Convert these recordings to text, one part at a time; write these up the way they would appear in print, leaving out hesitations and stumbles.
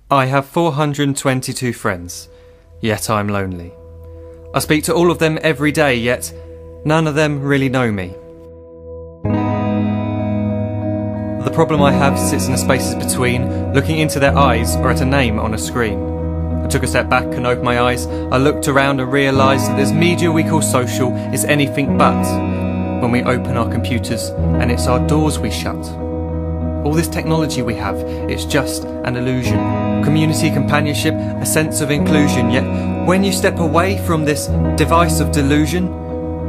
I have 422 friends, yet I'm lonely. I speak to all of them every day, yet none of them really know me. The problem I have sits in the spaces between looking into their eyes or at a name on a screen. I took a step back and opened my eyes. I looked around and realised that this media we call social is anything but when we open our computers and it's our doors we shut. All this technology we have, it's just an illusion. Community, companionship, a sense of inclusion. Yet when you step away from this device of delusion,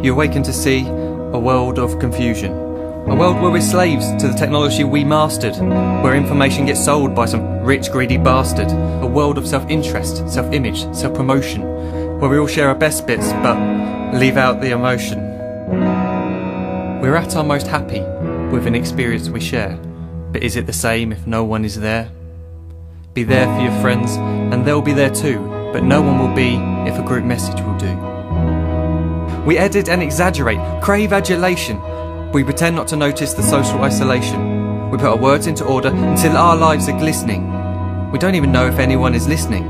you awaken to see a world of confusion. A world where we're slaves to the technology we mastered, where information gets sold by some rich, greedy bastard. A world of self-interest, self-image, self-promotion, where we all share our best bits but leave out the emotion. We're at our most happy with an experience we share. But is it the same if no one is there? Be there for your friends and they'll be there too, but no one will be if a group message will do. We edit and exaggerate, crave adulation. We pretend not to notice the social isolation. We put our words into order until our lives are glistening. We don't even know if anyone is listening.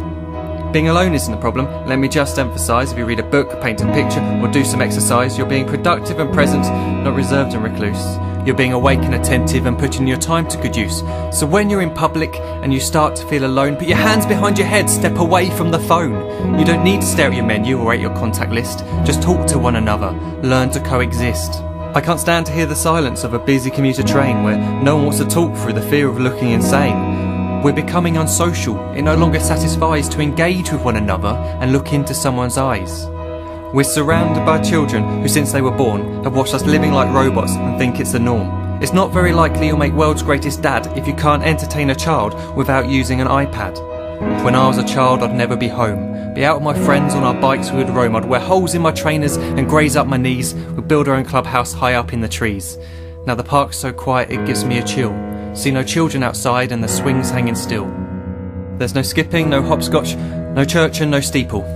Being alone isn't a problem, let me just emphasise. If you read a book, paint a picture or do some exercise, you're being productive and present, not reserved and recluse. You're being awake and attentive and putting your time to good use. So when you're in public and you start to feel alone, put your hands behind your head, step away from the phone. You don't need to stare at your menu or at your contact list. Just talk to one another, learn to coexist. I can't stand to hear the silence of a busy commuter train where no one wants to talk through the fear of looking insane. We're becoming unsocial. It no longer satisfies to engage with one another and look into someone's eyes. We're surrounded by children who since they were born have watched us living like robots and think it's the norm. It's not very likely you'll make world's greatest dad if you can't entertain a child without using an iPad. When I was a child I'd never be home. Be out with my friends on our bikes we would roam. I'd wear holes in my trainers and graze up my knees. We'd build our own clubhouse high up in the trees. Now the park's so quiet it gives me a chill. See no children outside and the swings hanging still. There's no skipping, no hopscotch, no church and no steeple.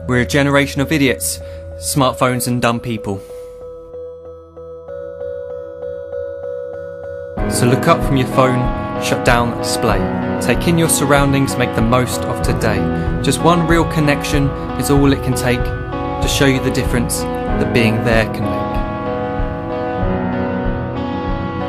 We're a generation of idiots, smartphones and dumb people. So look up from your phone, shut down the display. Take in your surroundings, make the most of today. Just one real connection is all it can take to show you the difference that being there can make.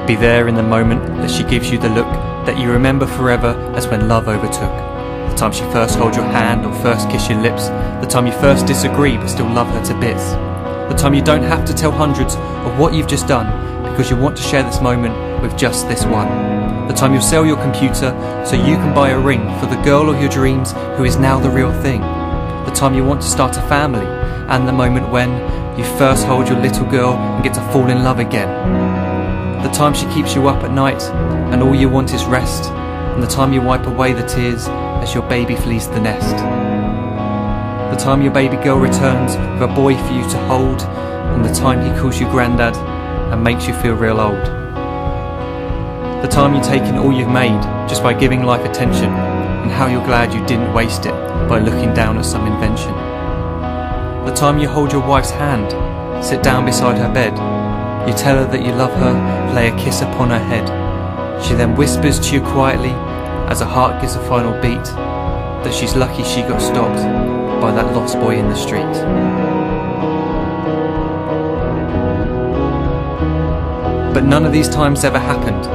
Be there in the moment that she gives you the look that you remember forever as when love overtook. The time she first holds your hand or first kiss your lips. The time you first disagree but still love her to bits. The time you don't have to tell hundreds of what you've just done because you want to share this moment with just this one. The time you'll sell your computer so you can buy a ring for the girl of your dreams who is now the real thing. The time you want to start a family and the moment when you first hold your little girl and get to fall in love again. The time she keeps you up at night and all you want is rest. And the time you wipe away the tears as your baby flees the nest. The time your baby girl returns with a boy for you to hold, and the time he calls you granddad and makes you feel real old. The time you take in all you've made just by giving life attention, and how you're glad you didn't waste it by looking down at some invention. The time you hold your wife's hand, sit down beside her bed, you tell her that you love her, lay a kiss upon her head. She then whispers to you quietly as her heart gives a final beat that she's lucky she got stopped by that lost boy in the street. But none of these times ever happened.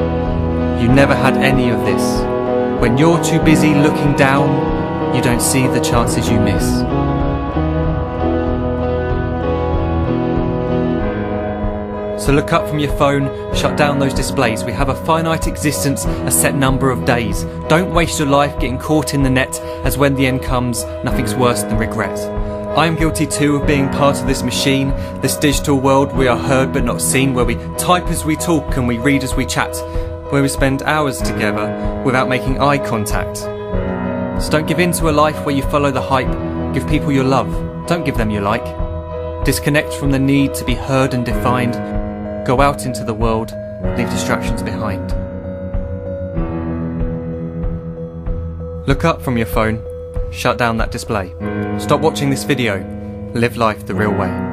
You never had any of this. When you're too busy looking down, you don't see the chances you miss. So look up from your phone, shut down those displays. We have a finite existence, a set number of days. Don't waste your life getting caught in the net, as when the end comes, nothing's worse than regret. I am guilty too of being part of this machine, this digital world we are heard but not seen, where we type as we talk and we read as we chat, where we spend hours together without making eye contact. So don't give in to a life where you follow the hype. Give people your love, don't give them your like. Disconnect from the need to be heard and defined. Go out into the world, leave distractions behind. Look up from your phone, shut down that display. Stop watching this video, live life the real way.